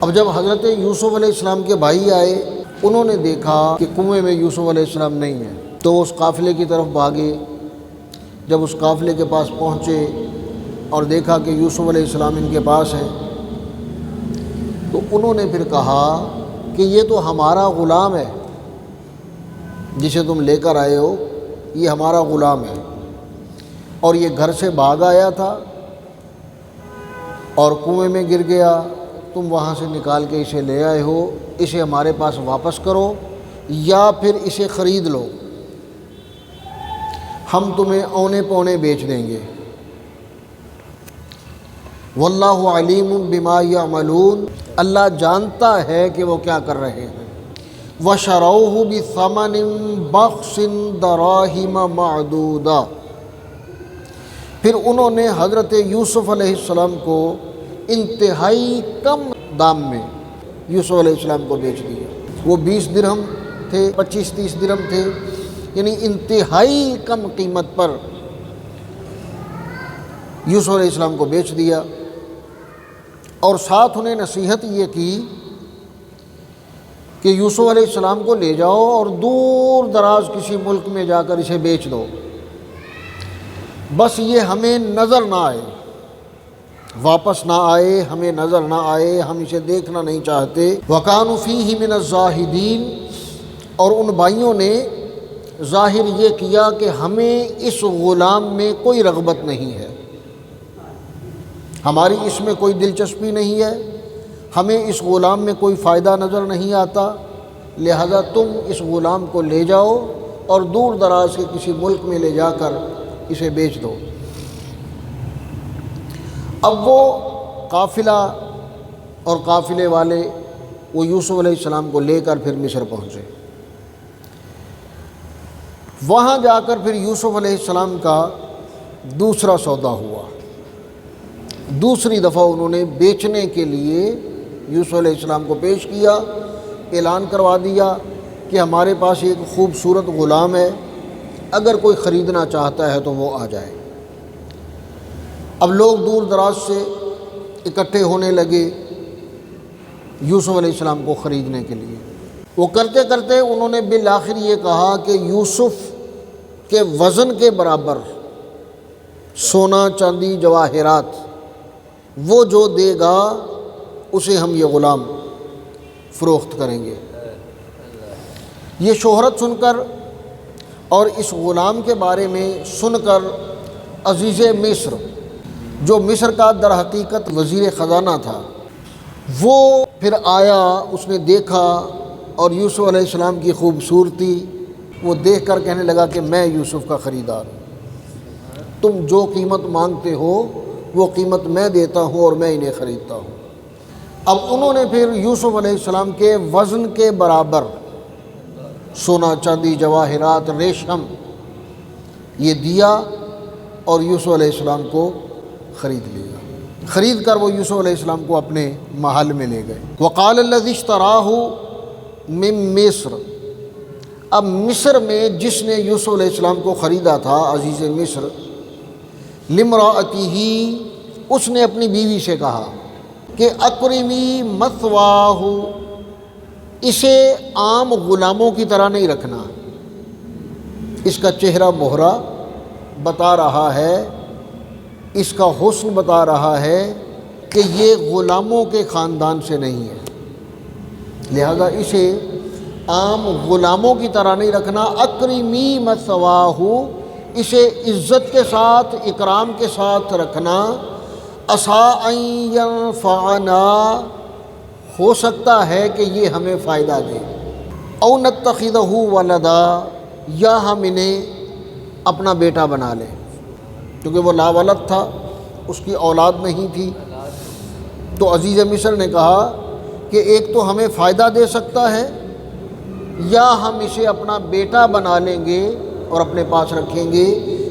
اب جب حضرت یوسف علیہ السلام کے بھائی آئے، انہوں نے دیکھا کہ کنویں میں یوسف علیہ السلام نہیں ہے، تو وہ اس قافلے کی طرف بھاگے۔ جب اس قافلے کے پاس پہنچے اور دیکھا کہ یوسف علیہ السلام ان کے پاس ہے، تو انہوں نے پھر کہا کہ یہ تو ہمارا غلام ہے، جسے تم لے کر آئے ہو، یہ ہمارا غلام ہے، اور یہ گھر سے بھاگ آیا تھا اور کنویں میں گر گیا، تم وہاں سے نکال کے اسے لے آئے ہو، اسے ہمارے پاس واپس کرو یا پھر اسے خرید لو، ہم تمہیں اونے پونے بیچ دیں گے۔ واللہ علیم بما یعملون، اللہ جانتا ہے کہ وہ کیا کر رہے ہیں۔ وَشَرَوْهُ بِثَمَنٍ بَخْسٍ دَرَاهِمَ مَعْدُودَةٍ، پھر انہوں نے حضرت یوسف علیہ السلام کو انتہائی کم دام میں یوسف علیہ السلام کو بیچ دیا۔ وہ 20 درہم تھے، 25-30 درہم تھے، یعنی انتہائی کم قیمت پر یوسف علیہ السلام کو بیچ دیا، اور ساتھ انہیں نصیحت یہ کی کہ یوسف علیہ السلام کو لے جاؤ اور دور دراز کسی ملک میں جا کر اسے بیچ دو، بس یہ ہمیں نظر نہ آئے، واپس نہ آئے، ہمیں نظر نہ آئے، ہم اسے دیکھنا نہیں چاہتے۔ وَكَانُوا فِيهِ مِنَ الزَّاهِدِينَ، اور ان بھائیوں نے ظاہر یہ کیا کہ ہمیں اس غلام میں کوئی رغبت نہیں ہے، ہماری اس میں کوئی دلچسپی نہیں ہے، ہمیں اس غلام میں کوئی فائدہ نظر نہیں آتا، لہذا تم اس غلام کو لے جاؤ اور دور دراز کے کسی ملک میں لے جا کر اسے بیچ دو۔ اب وہ قافلہ اور قافلے والے وہ یوسف علیہ السلام کو لے کر پھر مصر پہنچے۔ وہاں جا کر پھر یوسف علیہ السلام کا دوسرا سودا ہوا، دوسری دفعہ انہوں نے بیچنے کے لیے یوسف علیہ السلام کو پیش کیا، اعلان کروا دیا کہ ہمارے پاس ایک خوبصورت غلام ہے، اگر کوئی خریدنا چاہتا ہے تو وہ آ جائے۔ اب لوگ دور دراز سے اکٹھے ہونے لگے یوسف علیہ السلام کو خریدنے کے لیے۔ وہ کرتے کرتے انہوں نے بالآخر یہ کہا کہ یوسف کے وزن کے برابر سونا چاندی جواہرات وہ جو دے گا اسے ہم یہ غلام فروخت کریں گے۔ یہ شہرت سن کر اور اس غلام کے بارے میں سن کر عزیز مصر، جو مصر کا در حقیقت وزیر خزانہ تھا، وہ پھر آیا، اس نے دیکھا اور یوسف علیہ السلام کی خوبصورتی وہ دیکھ کر کہنے لگا کہ میں یوسف کا خریدار ہوں، تم جو قیمت مانگتے ہو وہ قیمت میں دیتا ہوں اور میں انہیں خریدتا ہوں۔ اب انہوں نے پھر یوسف علیہ السلام کے وزن کے برابر سونا چاندی جواہرات ریشم یہ دیا اور یوسف علیہ السلام کو خرید لیا۔ خرید کر وہ یوسف علیہ السلام کو اپنے محل میں لے گئے۔ وقال الذی اشتراہ من مصر، اب مصر میں جس نے یوسف علیہ السلام کو خریدا تھا، عزیز مصر، لامرأتہ، اس نے اپنی بیوی سے کہا کہ اکرمی مثواہ، اسے عام غلاموں کی طرح نہیں رکھنا، اس کا چہرہ مہرہ بتا رہا ہے، اس کا حسن بتا رہا ہے کہ یہ غلاموں کے خاندان سے نہیں ہے، لہذا اسے عام غلاموں کی طرح نہیں رکھنا۔ اکرمی مثواہ، اسے عزت کے ساتھ اکرام کے ساتھ رکھنا۔ عسیٰ ان ینفعنا، ہو سکتا ہے کہ یہ ہمیں فائدہ دے۔ او نتخذہ ولدا، یا ہم انہیں اپنا بیٹا بنا لیں، کیونکہ وہ لاولد تھا، اس کی اولاد نہیں تھی۔ تو عزیز مصر نے کہا کہ ایک تو ہمیں فائدہ دے سکتا ہے، یا ہم اسے اپنا بیٹا بنا لیں گے اور اپنے پاس رکھیں گے،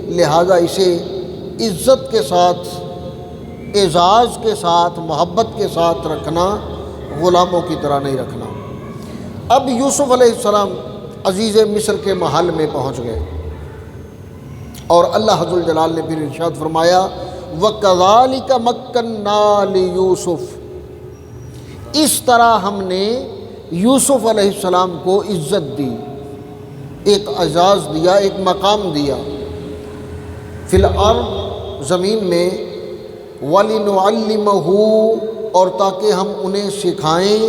لہذا اسے عزت کے ساتھ، اعزاز کے ساتھ، محبت کے ساتھ رکھنا، غلاموں کی طرح نہیں رکھنا۔ اب یوسف علیہ السلام عزیز مصر کے محل میں پہنچ گئے، اور اللہ حضر جلال نے پھر ارشاد فرمایا وَكَذَلِكَ مَكَّنَّا لِيُوسُفَ، اس طرح ہم نے یوسف علیہ السلام کو عزت دی، ایک اعزاز دیا، ایک مقام دیا فی الارض، زمین میں، وَلِنُعَلِّمَهُ، اور تاکہ ہم انہیں سکھائیں،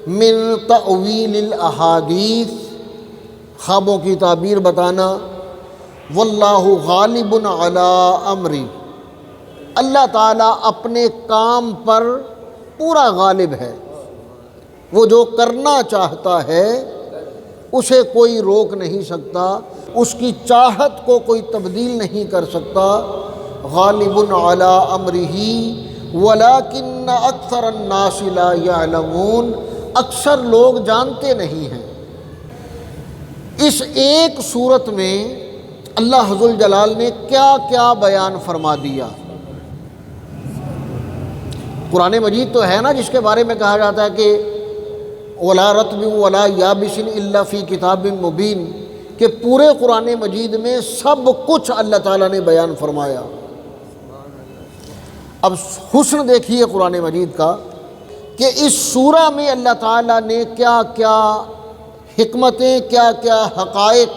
من تأویل الاحادیث، خوابوں کی تعبیر بتانا، واللہ غالب علی امری، اللہ تعالیٰ اپنے کام پر پورا غالب ہے، وہ جو کرنا چاہتا ہے اسے کوئی روک نہیں سکتا، اس کی چاہت کو کوئی تبدیل نہیں کر سکتا، غالب علی امرہ ولکن اکثر الناس لا یعلمون، اکثر لوگ جانتے نہیں ہیں۔ اس ایک صورت میں اللہ ذوالجلال نے کیا کیا بیان فرما دیا۔ قرآن مجید تو ہے نا جس کے بارے میں کہا جاتا ہے کہ وَلَا رَطْبٍ وَلَا يَابِسٍ إِلَّا فِي كِتَابٍ مُبِينٍ، کہ پورے قرآن مجید میں سب کچھ اللہ تعالیٰ نے بیان فرمایا۔ اب حسن دیکھیے قرآن مجید کا کہ اس سورہ میں اللہ تعالیٰ نے کیا کیا حکمتیں، کیا کیا حقائق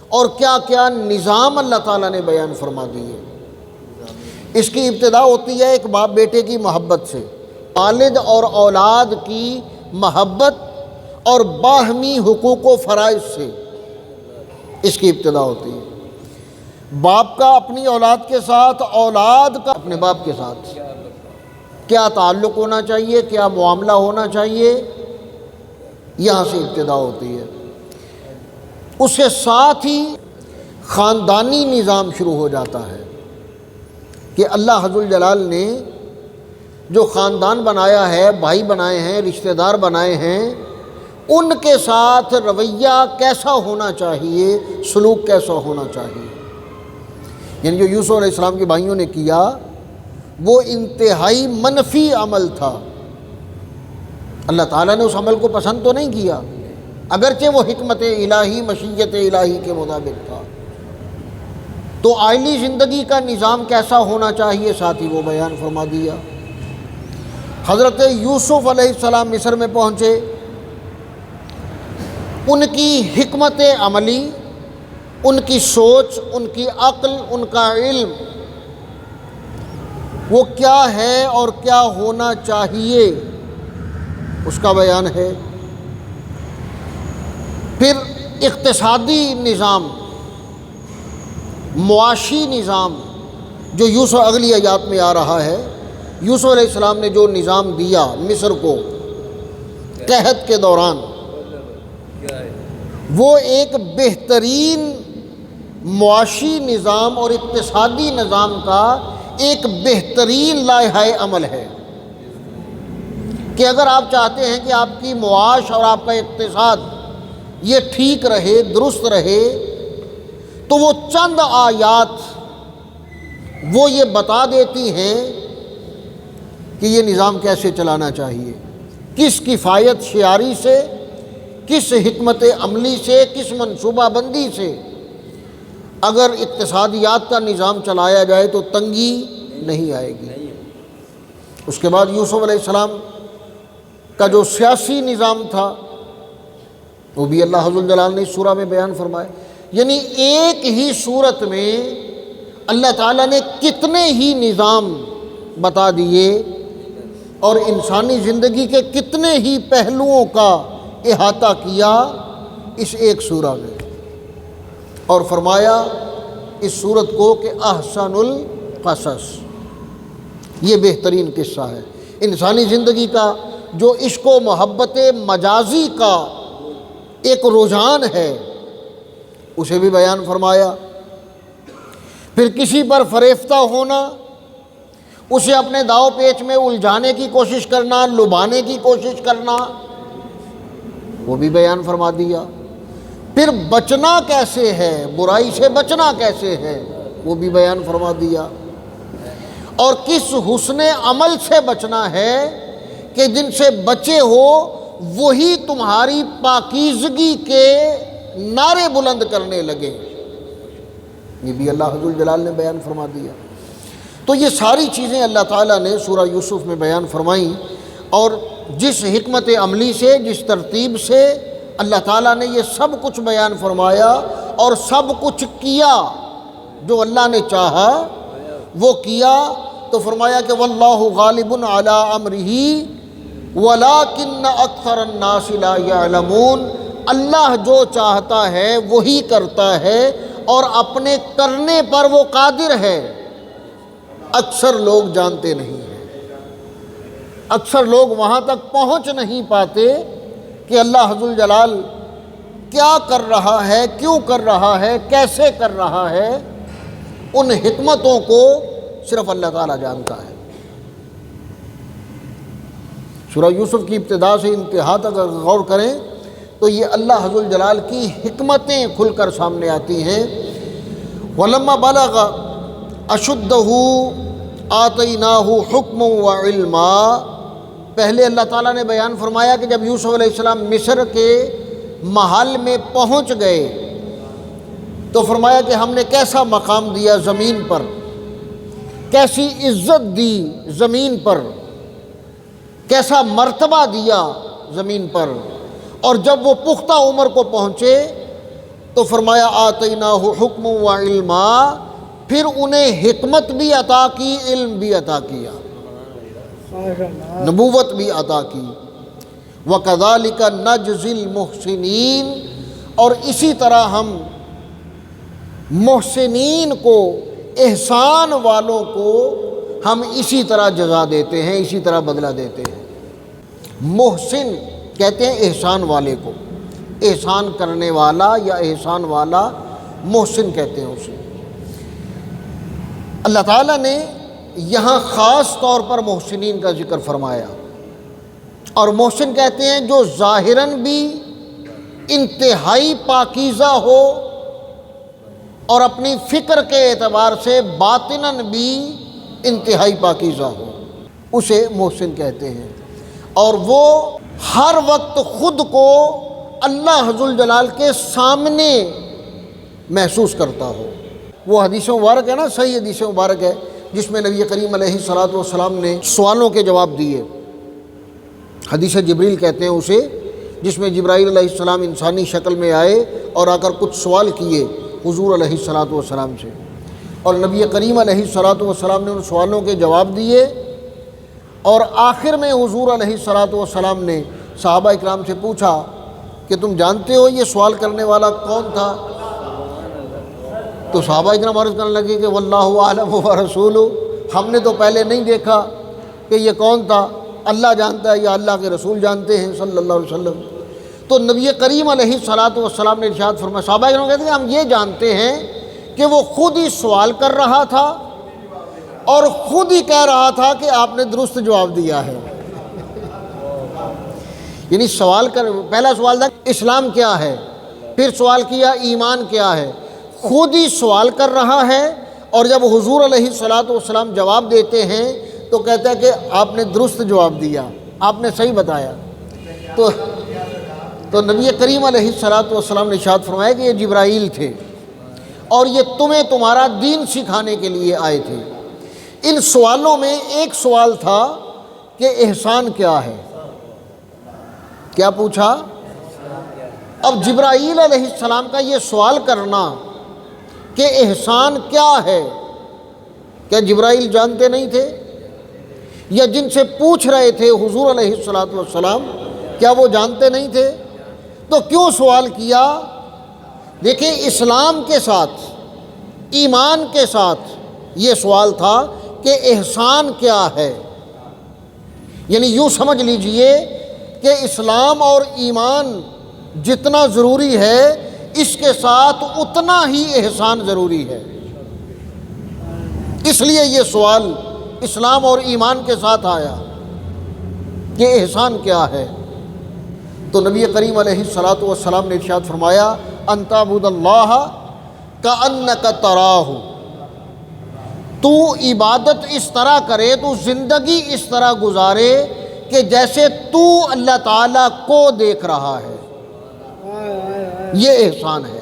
اور کیا کیا نظام اللہ تعالیٰ نے بیان فرما دیے۔ اس کی ابتدا ہوتی ہے ایک باپ بیٹے کی محبت سے، والد اور اولاد کی محبت اور باہمی حقوق و فرائض سے، اس کی ابتدا ہوتی ہے۔ باپ کا اپنی اولاد کے ساتھ، اولاد کا اپنے باپ کے ساتھ کیا تعلق ہونا چاہیے، کیا معاملہ ہونا چاہیے، یہاں سے ابتدا ہوتی ہے۔ اس کے ساتھ ہی خاندانی نظام شروع ہو جاتا ہے کہ اللہ ذوالجلال نے جو خاندان بنایا ہے، بھائی بنائے ہیں، رشتہ دار بنائے ہیں، ان کے ساتھ رویہ کیسا ہونا چاہیے، سلوک کیسا ہونا چاہیے۔ یعنی جو یوسف علیہ السلام کے بھائیوں نے کیا وہ انتہائی منفی عمل تھا، اللہ تعالیٰ نے اس عمل کو پسند تو نہیں کیا، اگرچہ وہ حکمت الہی، مشیت الہی کے مطابق تھا۔ تو عائلی زندگی کا نظام کیسا ہونا چاہیے، ساتھ ہی وہ بیان فرما دیا۔ حضرت یوسف علیہ السلام مصر میں پہنچے، ان کی حکمت عملی، ان کی سوچ، ان کی عقل، ان کا علم، وہ کیا ہے اور کیا ہونا چاہیے، اس کا بیان ہے۔ پھر اقتصادی نظام، معاشی نظام جو یوسف اگلی آیات میں آ رہا ہے، یوسف علیہ السلام نے جو نظام دیا مصر کو قحط کے دوران، وہ ایک بہترین معاشی نظام اور اقتصادی نظام کا ایک بہترین لائحہ عمل ہے کہ اگر آپ چاہتے ہیں کہ آپ کی معاش اور آپ کا اقتصاد یہ ٹھیک رہے، درست رہے، تو وہ چند آیات وہ یہ بتا دیتی ہیں کہ یہ نظام کیسے چلانا چاہیے، کس کفایت شعاری سے، کس حکمت عملی سے، کس منصوبہ بندی سے اگر اقتصادیات کا نظام چلایا جائے تو تنگی نہیں آئے گی۔ اس کے بعد یوسف علیہ السلام کا جو سیاسی نظام تھا وہ بھی اللہ ذوالجلال نے اس سورہ میں بیان فرمایا۔ یعنی ایک ہی صورت میں اللہ تعالیٰ نے کتنے ہی نظام بتا دیے اور انسانی زندگی کے کتنے ہی پہلوؤں کا احاطہ کیا اس ایک سورہ میں، اور فرمایا اس سورت کو کہ احسن القصص، یہ بہترین قصہ ہے۔ انسانی زندگی کا جو عشق و محبت مجازی کا ایک رجحان ہے اسے بھی بیان فرمایا۔ پھر کسی پر فریفتہ ہونا، اسے اپنے داؤ پیچ میں الجھانے کی کوشش کرنا، لبھانے کی کوشش کرنا، وہ بھی بیان فرما دیا۔ پھر بچنا کیسے ہے، برائی سے بچنا کیسے ہے، وہ بھی بیان فرما دیا۔ اور کس حسن عمل سے بچنا ہے کہ جن سے بچے ہو وہی تمہاری پاکیزگی کے نعرے بلند کرنے لگے، یہ بھی اللہ ذوالجلال نے بیان فرما دیا۔ تو یہ ساری چیزیں اللہ تعالیٰ نے سورہ یوسف میں بیان فرمائیں، اور جس حکمت عملی سے، جس ترتیب سے اللہ تعالیٰ نے یہ سب کچھ بیان فرمایا اور سب کچھ کیا، جو اللہ نے چاہا وہ کیا، تو فرمایا کہ واللہ غالب علی امرہ ولکن اکثر الناس لا یعلمون، اللہ جو چاہتا ہے وہی کرتا ہے اور اپنے کرنے پر وہ قادر ہے، اکثر لوگ جانتے نہیں ہیں، اکثر لوگ وہاں تک پہنچ نہیں پاتے کہ اللہ ذوالجلال کیا کر رہا ہے، کیوں کر رہا ہے، کیسے کر رہا ہے، ان حکمتوں کو صرف اللہ تعالیٰ جانتا ہے۔ سورہ یوسف کی ابتدا سے انتہا تک اگر غور کریں تو یہ اللہ ذوالجلال کی حکمتیں کھل کر سامنے آتی ہیں۔ وَلَمَّا بَلَغَ أَشُدَّهُ آتَيْنَاهُ حُکْمًا وَعِلْمًا، پہلے اللہ تعالیٰ نے بیان فرمایا کہ جب یوسف علیہ السلام مصر کے محل میں پہنچ گئے تو فرمایا کہ ہم نے کیسا مقام دیا زمین پر، کیسی عزت دی زمین پر، کیسا مرتبہ دیا زمین پر، اور جب وہ پختہ عمر کو پہنچے تو فرمایا آتیناہ حکم و علما، پھر انہیں حکمت بھی عطا کی، علم بھی عطا کیا، نبوت بھی عطا کی۔ وَكَذَلِكَ نَجْزِي الْمُحْسِنِينَ، اور اسی طرح ہم محسنین کو، احسان والوں کو ہم اسی طرح جزا دیتے ہیں، اسی طرح بدلہ دیتے ہیں۔ محسن کہتے ہیں احسان والے کو، احسان کرنے والا یا احسان والا محسن کہتے ہیں اسے۔ اللہ تعالیٰ نے یہاں خاص طور پر محسنین کا ذکر فرمایا، اور محسن کہتے ہیں جو ظاہراً بھی انتہائی پاکیزہ ہو اور اپنی فکر کے اعتبار سے باطناً بھی انتہائی پاکیزہ ہو، اسے محسن کہتے ہیں، اور وہ ہر وقت خود کو اللہ ذوالجلال کے سامنے محسوس کرتا ہو۔ وہ حدیث مبارک ہے نا، صحیح حدیث مبارک ہے جس میں نبی کریم علیہ الصلاۃ والسلام نے سوالوں کے جواب دیے، حدیث جبریل کہتے ہیں اسے، جس میں جبرائیل علیہ السلام انسانی شکل میں آئے اور آ کر کچھ سوال کیے حضور علیہ الصلاۃ والسلام سے، اور نبی کریم علیہ الصلاۃ والسلام نے ان سوالوں کے جواب دیے، اور آخر میں حضور علیہ الصلاۃ والسلام نے صحابہ اکرام سے پوچھا کہ تم جانتے ہو یہ سوال کرنے والا کون تھا؟ تو صحابہ اکرام عرض کرنے لگے کہ واللہ اعلم ورسولہ، ہم نے تو پہلے نہیں دیکھا کہ یہ کون تھا، اللہ جانتا ہے یا اللہ کے رسول جانتے ہیں صلی اللہ علیہ وسلم۔ تو نبی کریم علیہ الصلاۃ والسلام نے ارشاد فرمایا، صحابہ اکرام کہتے ہیں ہم یہ جانتے ہیں کہ وہ خود ہی سوال کر رہا تھا اور خود ہی کہہ رہا تھا کہ آپ نے درست جواب دیا ہے۔ یعنی سوال کر، پہلا سوال تھا اسلام کیا ہے، پھر سوال کیا ایمان کیا ہے، خود ہی سوال کر رہا ہے، اور جب حضور علیہ الصلاۃ والسلام جواب دیتے ہیں تو کہتا ہے کہ آپ نے درست جواب دیا، آپ نے صحیح بتایا۔ تو نبی کریم علیہ الصلاۃ والسلام نے ارشاد فرمایا کہ یہ جبرائیل تھے اور یہ تمہیں تمہارا دین سکھانے کے لیے آئے تھے۔ ان سوالوں میں ایک سوال تھا کہ احسان کیا ہے، کیا پوچھا؟ اب جبرائیل علیہ السلام کا یہ سوال کرنا کہ احسان کیا ہے، کیا جبرائیل جانتے نہیں تھے؟ یا جن سے پوچھ رہے تھے حضور علیہ الصلاۃ والسلام کیا وہ جانتے نہیں تھے؟ تو کیوں سوال کیا؟ دیکھیں اسلام کے ساتھ، ایمان کے ساتھ یہ سوال تھا کہ احسان کیا ہے۔ یعنی یوں سمجھ لیجئے کہ اسلام اور ایمان جتنا ضروری ہے اس کے ساتھ اتنا ہی احسان ضروری ہے، اس لیے یہ سوال اسلام اور ایمان کے ساتھ آیا کہ احسان کیا ہے۔ تو نبی کریم علیہ الصلاۃ والسلام نے ارشاد فرمایا ان تعبد اللہ کأنک تراہ، تو عبادت اس طرح کرے، تو زندگی اس طرح گزارے کہ جیسے تو اللہ تعالیٰ کو دیکھ رہا ہے، یہ احسان ہے،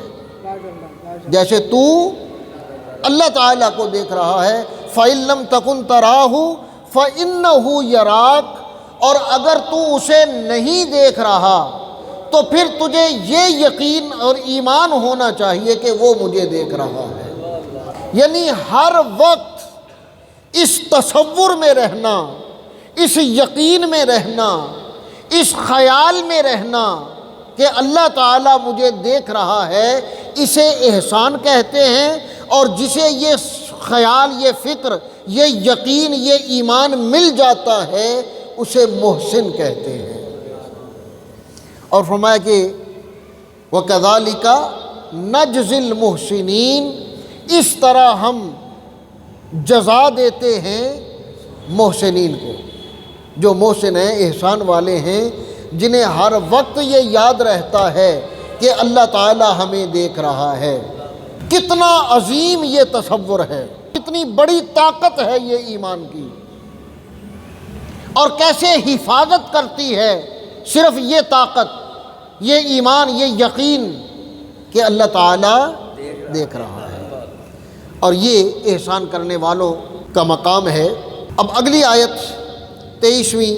جیسے تو اللہ تعالیٰ کو دیکھ رہا ہے۔ فَإِن لَّمْ تَكُن تَرَاهُ فَإِنَّهُ يَرَاكَ، اور اگر تو اسے نہیں دیکھ رہا تو پھر تجھے یہ یقین اور ایمان ہونا چاہیے کہ وہ مجھے دیکھ رہا ہے۔ یعنی ہر وقت اس تصور میں رہنا، اس یقین میں رہنا، اس خیال میں رہنا کہ اللہ تعالیٰ مجھے دیکھ رہا ہے، اسے احسان کہتے ہیں۔ اور جسے یہ خیال، یہ فکر، یہ یقین، یہ ایمان مل جاتا ہے اسے محسن کہتے ہیں۔ اور فرمایا کہ وَكَذَلِكَ نَجْزِي الْمُحْسِنِينَ، اس طرح ہم جزا دیتے ہیں محسنین کو، جو محسن ہیں، احسان والے ہیں، جنہیں ہر وقت یہ یاد رہتا ہے کہ اللہ تعالی ہمیں دیکھ رہا ہے۔ کتنا عظیم یہ تصور ہے، کتنی بڑی طاقت ہے یہ ایمان کی، اور کیسے حفاظت کرتی ہے صرف یہ طاقت، یہ ایمان، یہ یقین کہ اللہ تعالی دیکھ رہا ہے۔ اور یہ احسان کرنے والوں کا مقام ہے۔ اب اگلی آیت 23ویں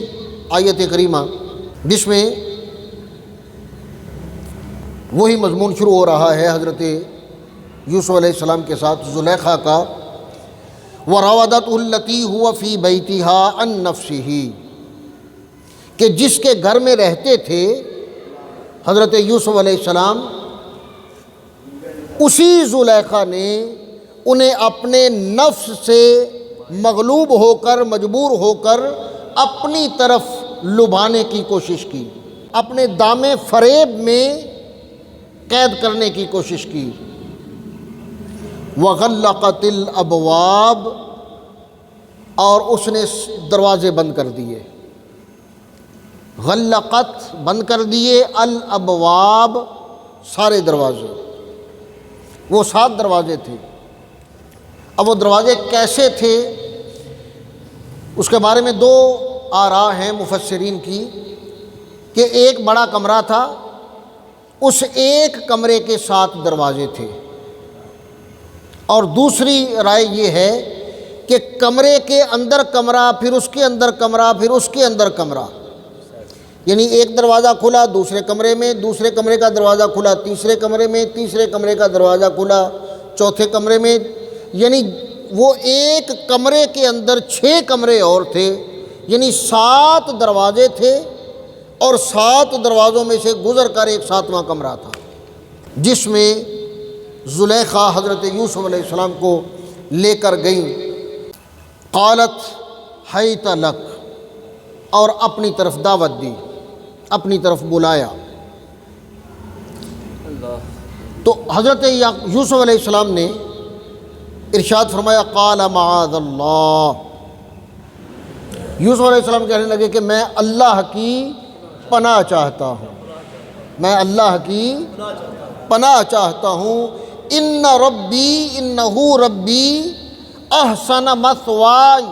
آیت کریمہ، جس میں وہی مضمون شروع ہو رہا ہے حضرت یوسف علیہ السلام کے ساتھ زلیخا کا، وَرَاوَدَتْهُ الَّتِي هُوَ فِي بَيْتِهَا عَن نَفْسِهِ، کہ جس کے گھر میں رہتے تھے حضرت یوسف علیہ السلام، اسی زلیخا نے انہیں اپنے نفس سے مغلوب ہو کر، مجبور ہو کر اپنی طرف لبھانے کی کوشش کی، اپنے دام فریب میں قید کرنے کی کوشش کی۔ وَغَلَّقَتِ الْأَبْوَابَ، اور اس نے دروازے بند کر دیے۔ غلقت، بند کر دیے، الابواب، سارے دروازے، وہ 7 دروازے تھے۔ اب وہ دروازے کیسے تھے اس کے بارے میں 2 آراء ہیں مفسرین کی، کہ ایک بڑا کمرہ تھا، اس ایک کمرے کے 7 دروازے تھے، اور دوسری رائے یہ ہے کہ کمرے کے اندر کمرہ، پھر اس کے اندر کمرہ، پھر اس کے اندر کمرہ، یعنی ایک دروازہ کھلا دوسرے کمرے میں، دوسرے کمرے کا دروازہ کھلا تیسرے کمرے میں، تیسرے کمرے کا دروازہ کھلا چوتھے کمرے میں، یعنی وہ ایک کمرے کے اندر 6 کمرے اور تھے، یعنی 7 دروازے تھے، اور 7 دروازوں میں سے گزر کر ایک 7واں کمرہ تھا، جس میں زلیخا حضرت یوسف علیہ السلام کو لے کر گئیں۔ قالت حیت لک، اور اپنی طرف دعوت دی، اپنی طرف بلایا۔ تو حضرت یوسف علیہ السلام نے ارشاد فرمایا، قال معاذ اللہ، یوسف علیہ السلام کہنے لگے کہ میں اللہ کی پناہ چاہتا ہوں، میں اللہ کی پناہ چاہتا ہوں۔ ان ربی، انہ ربی احسن مثوائی،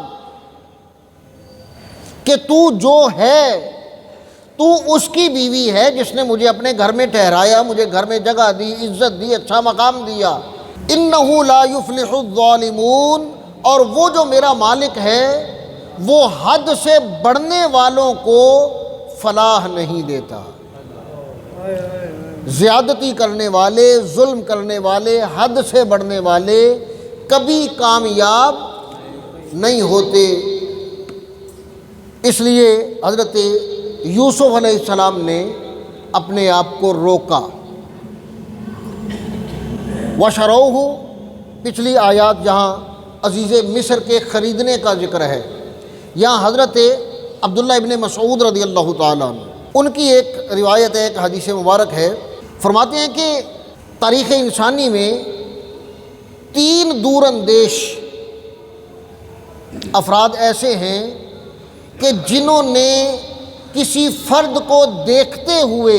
کہ تو جو ہے، تو اس کی بیوی ہے جس نے مجھے اپنے گھر میں ٹھہرایا، مجھے گھر میں جگہ دی، عزت دی، اچھا مقام دیا۔ انہ لا یفلح الظالمون، اور وہ جو میرا مالک ہے وہ حد سے بڑھنے والوں کو فلاح نہیں دیتا۔ زیادتی کرنے والے، ظلم کرنے والے، حد سے بڑھنے والے کبھی کامیاب نہیں ہوتے۔ اس لیے حضرت یوسف علیہ السلام نے اپنے آپ کو روکا۔ وَشَرَوْهُ، پچھلی آیات جہاں عزیز مصر کے خریدنے کا ذکر ہے، یہاں حضرت عبداللہ ابن مسعود رضی اللہ تعالیٰ عنہ، ان کی ایک روایت ہے، ایک حدیث مبارک ہے، فرماتے ہیں کہ تاریخ انسانی میں 3 دور اندیش افراد ایسے ہیں کہ جنہوں نے کسی فرد کو دیکھتے ہوئے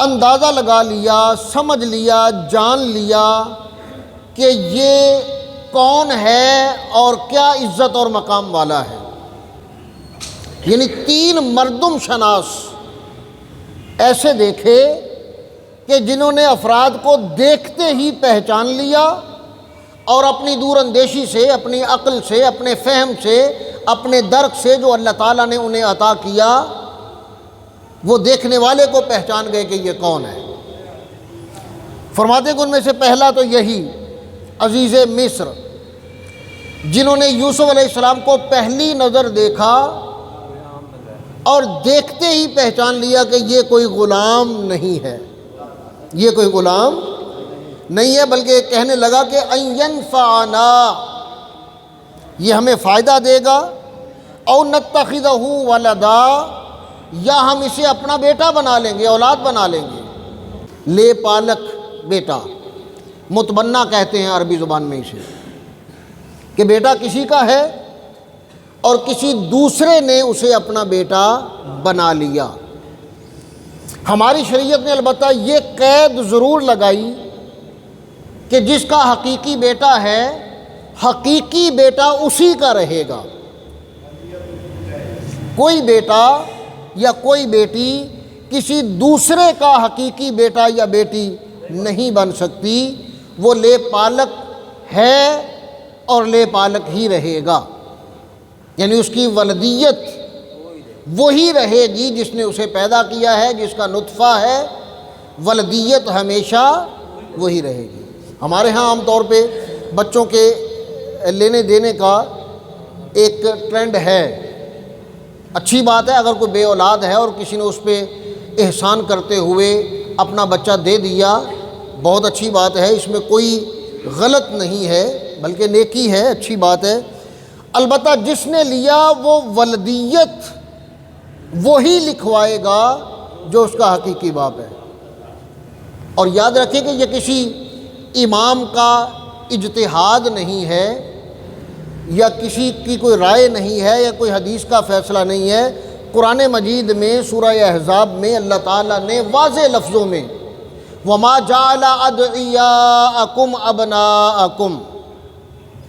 اندازہ لگا لیا، سمجھ لیا، جان لیا کہ یہ کون ہے اور کیا عزت اور مقام والا ہے۔ یعنی 3 مردم شناس ایسے دیکھے کہ جنہوں نے افراد کو دیکھتے ہی پہچان لیا، اور اپنی دور اندیشی سے، اپنی عقل سے، اپنے فہم سے اپنے درک سے جو اللہ تعالیٰ نے انہیں عطا کیا وہ دیکھنے والے کو پہچان گئے کہ یہ کون ہے۔ فرماتے کہ ان میں سے پہلا تو یہی عزیز مصر، جنہوں نے یوسف علیہ السلام کو پہلی نظر دیکھا اور دیکھتے ہی پہچان لیا کہ یہ کوئی غلام نہیں ہے، یہ کوئی غلام نہیں ہے، بلکہ کہنے لگا کہ ان ینفعنا، یہ ہمیں فائدہ دے گا، او نتخذہ ولدا، یا ہم اسے اپنا بیٹا بنا لیں گے، اولاد بنا لیں گے۔ لے پالک بیٹا، متبنہ کہتے ہیں عربی زبان میں اسے، کہ بیٹا کسی کا ہے اور کسی دوسرے نے اسے اپنا بیٹا بنا لیا۔ ہماری شریعت نے البتہ یہ قید ضرور لگائی کہ جس کا حقیقی بیٹا ہے، حقیقی بیٹا اسی کا رہے گا۔ کوئی بیٹا یا کوئی بیٹی کسی دوسرے کا حقیقی بیٹا یا بیٹی نہیں بن سکتی، وہ لے پالک ہے اور لے پالک ہی رہے گا، یعنی اس کی ولدیت وہی رہے گی جس نے اسے پیدا کیا ہے، جس کا نطفہ ہے، ولدیت ہمیشہ وہی رہے گی۔ ہمارے ہاں عام طور پہ بچوں کے لینے دینے کا ایک ٹرینڈ ہے، اچھی بات ہے، اگر کوئی بے اولاد ہے اور کسی نے اس پہ احسان کرتے ہوئے اپنا بچہ دے دیا، بہت اچھی بات ہے، اس میں کوئی غلط نہیں ہے بلکہ نیکی ہے، اچھی بات ہے۔ البتہ جس نے لیا وہ ولدیت وہی لکھوائے گا جو اس کا حقیقی باپ ہے۔ اور یاد رکھیں کہ یہ کسی امام کا اجتہاد نہیں ہے، یا کسی کی کوئی رائے نہیں ہے، یا کوئی حدیث کا فیصلہ نہیں ہے۔ قرآن مجید میں سورہ احزاب میں اللہ تعالیٰ نے واضح لفظوں میں وَمَا جَعَلَ أَدْعِيَاءَكُمْ أَبْنَاءَكُمْ،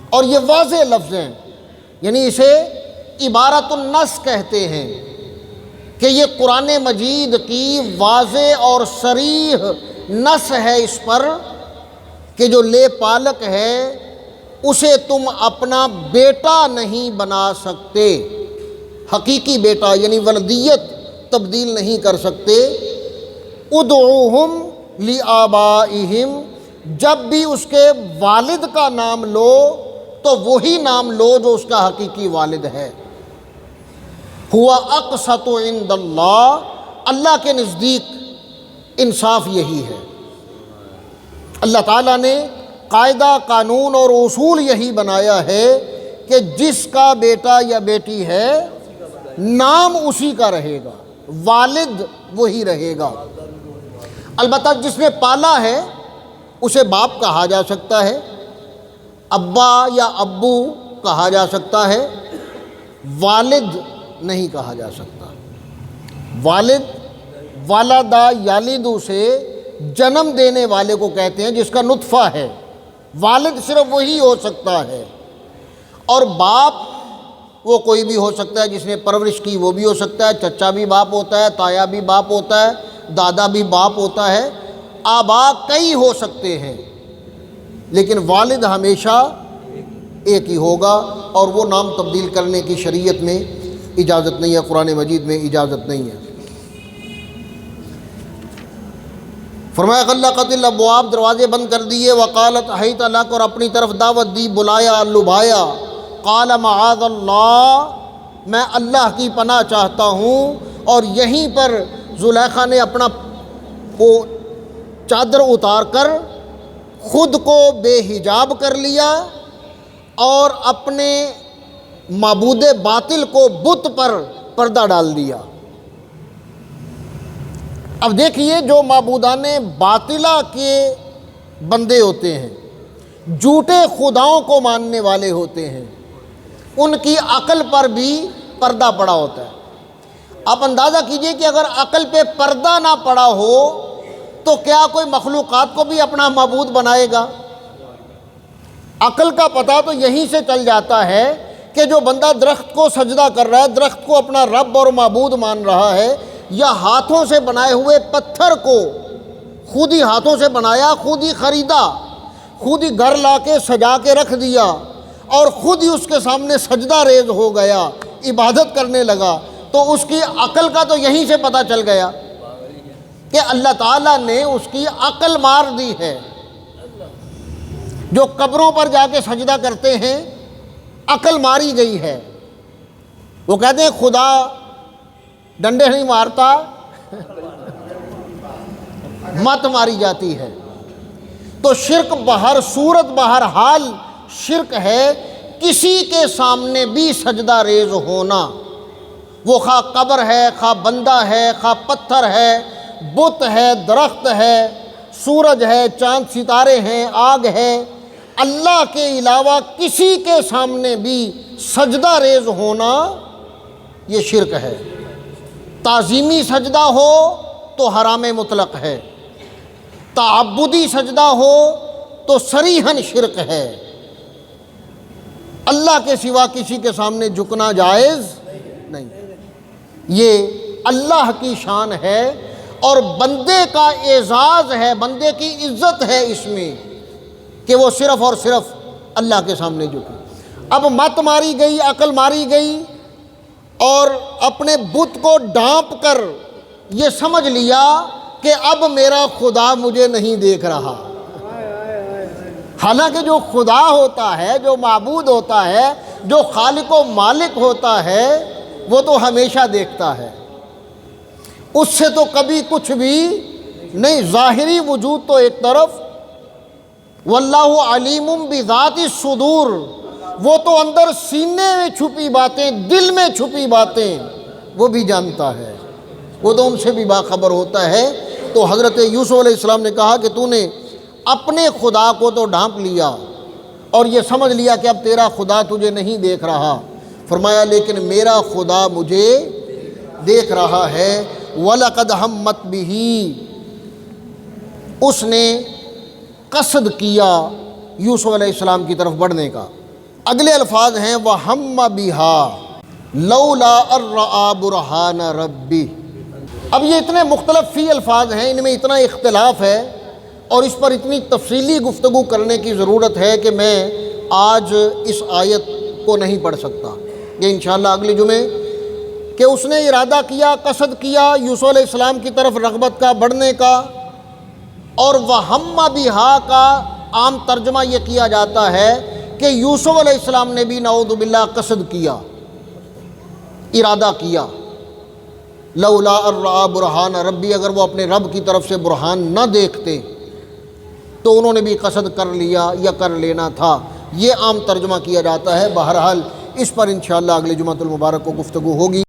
اور یہ واضح لفظ ہیں، یعنی اسے عبارت النص کہتے ہیں کہ یہ قرآن مجید کی واضح اور صریح نص ہے اس پر کہ جو لے پالک ہے اسے تم اپنا بیٹا نہیں بنا سکتے، حقیقی بیٹا یعنی ولدیت تبدیل نہیں کر سکتے۔ ادعوہم لآبائہم، جب بھی اس کے والد کا نام لو تو وہی نام لو جو اس کا حقیقی والد ہے۔ ہوا اقسط عند اللہ، اللہ کے نزدیک انصاف یہی ہے۔ اللہ تعالیٰ نے قاعدہ، قانون اور اصول یہی بنایا ہے کہ جس کا بیٹا یا بیٹی ہے نام اسی کا رہے گا، والد وہی رہے گا۔ البتہ جس نے پالا ہے اسے باپ کہا جا سکتا ہے، ابا یا ابو کہا جا سکتا ہے، والد نہیں کہا جا سکتا۔ والد والدہ یالدو سے جنم دینے والے کو کہتے ہیں جس کا نطفہ ہے، والد صرف وہی ہو سکتا ہے۔ اور باپ وہ کوئی بھی ہو سکتا ہے، جس نے پرورش کی وہ بھی ہو سکتا ہے، چچا بھی باپ ہوتا ہے، تایا بھی باپ ہوتا ہے، دادا بھی باپ ہوتا ہے، آبا کئی ہو سکتے ہیں، لیکن والد ہمیشہ ایک ہی ہوگا، اور وہ نام تبدیل کرنے کی شریعت میں اجازت نہیں ہے، قرآن مجید میں اجازت نہیں ہے۔ فرمایا غلقت الابواب، دروازے بند کر دیے، وقالت حیت لک، اور اپنی طرف دعوت دی، بلایا، لبھایا۔ قال معاذ اللہ، میں اللہ کی پناہ چاہتا ہوں۔ اور یہیں پر زلیخا نے اپنا وہ چادر اتار کر خود کو بے حجاب کر لیا اور اپنے معبود باطل کو بت پر پردہ ڈال دیا۔ اب دیکھیے، جو معبودان باطلہ کے بندے ہوتے ہیں، جھوٹے خداؤں کو ماننے والے ہوتے ہیں، ان کی عقل پر بھی پردہ پڑا ہوتا ہے۔ آپ اندازہ کیجئے کہ اگر عقل پہ پردہ نہ پڑا ہو تو کیا کوئی مخلوقات کو بھی اپنا معبود بنائے گا؟ عقل کا پتہ تو یہیں سے چل جاتا ہے کہ جو بندہ درخت کو سجدہ کر رہا ہے، درخت کو اپنا رب اور معبود مان رہا ہے، یا ہاتھوں سے بنائے ہوئے پتھر کو خود ہی ہاتھوں سے بنایا، خود ہی خریدا، خود ہی گھر لا کے سجا کے رکھ دیا، اور خود ہی اس کے سامنے سجدہ ریز ہو گیا، عبادت کرنے لگا، تو اس کی عقل کا تو یہیں سے پتہ چل گیا کہ اللہ تعالیٰ نے اس کی عقل مار دی ہے۔ جو قبروں پر جا کے سجدہ کرتے ہیں عقل ماری گئی ہے۔ وہ کہتے ہیں خدا ڈنڈے نہیں مارتا، مت ماری جاتی ہے۔ تو شرک بہر صورت بہر حال شرک ہے کسی کے سامنے بھی سجدہ ریز ہونا، وہ خواہ قبر ہے، خواہ بندہ ہے، خواہ پتھر ہے، بت ہے، درخت ہے، سورج ہے، چاند ستارے ہیں، آگ ہے، اللہ کے علاوہ کسی کے سامنے بھی سجدہ ریز ہونا یہ شرک ہے۔ تعظیمی سجدہ ہو تو حرام مطلق ہے، تعبدی سجدہ ہو تو صریحاً شرک ہے۔ اللہ کے سوا کسی کے سامنے جھکنا جائز نہیں، یہ اللہ کی شان ہے اور بندے کا اعزاز ہے، بندے کی عزت ہے اس میں کہ وہ صرف اور صرف اللہ کے سامنے جھکے۔ اب مت ماری گئی، عقل ماری گئی، اور اپنے بت کو ڈھانپ کر یہ سمجھ لیا کہ اب میرا خدا مجھے نہیں دیکھ رہا۔ حالانکہ جو خدا ہوتا ہے، جو معبود ہوتا ہے، جو خالق و مالک ہوتا ہے، وہ تو ہمیشہ دیکھتا ہے، اس سے تو کبھی کچھ بھی نہیں۔ ظاہری وجود تو ایک طرف، واللہ علیم بذات الصدور، وہ تو اندر سینے میں چھپی باتیں، دل میں چھپی باتیں وہ بھی جانتا ہے، وہ تو ان سے بھی باخبر ہوتا ہے۔ تو حضرت یوسف علیہ السلام نے کہا کہ تو نے اپنے خدا کو تو ڈھانپ لیا اور یہ سمجھ لیا کہ اب تیرا خدا تجھے نہیں دیکھ رہا۔ فرمایا لیکن میرا خدا مجھے دیکھ رہا ہے۔ وَلَقَدْ ہَمَّتْ بِهِ، اس نے قصد کیا یوسف علیہ السلام کی طرف بڑھنے کا۔ اگلے الفاظ ہیں وَهَمَّ بِهَا لَوْلَا أَن رَأَىٰ بُرْهَانَ رَبِّهِ۔ اب یہ اتنے مختلف فی الفاظ ہیں، ان میں اتنا اختلاف ہے اور اس پر اتنی تفصیلی گفتگو کرنے کی ضرورت ہے کہ میں آج اس آیت کو نہیں پڑھ سکتا، یہ انشاءاللہ اگلے جمعے، کہ اس نے ارادہ کیا، قصد کیا یوسف علیہ السلام کی طرف رغبت کا، بڑھنے کا۔ اور وَهَمَّ بِهَا کا عام ترجمہ یہ کیا جاتا ہے کہ یوسف علیہ السلام نے بھی نعوذ باللہ قصد کیا، ارادہ کیا۔ لولا ان رأى برہان ربی، اگر وہ اپنے رب کی طرف سے برہان نہ دیکھتے تو انہوں نے بھی قصد کر لیا یا کر لینا تھا، یہ عام ترجمہ کیا جاتا ہے۔ بہرحال اس پر انشاءاللہ اگلے جمعۃ المبارک کو گفتگو ہوگی۔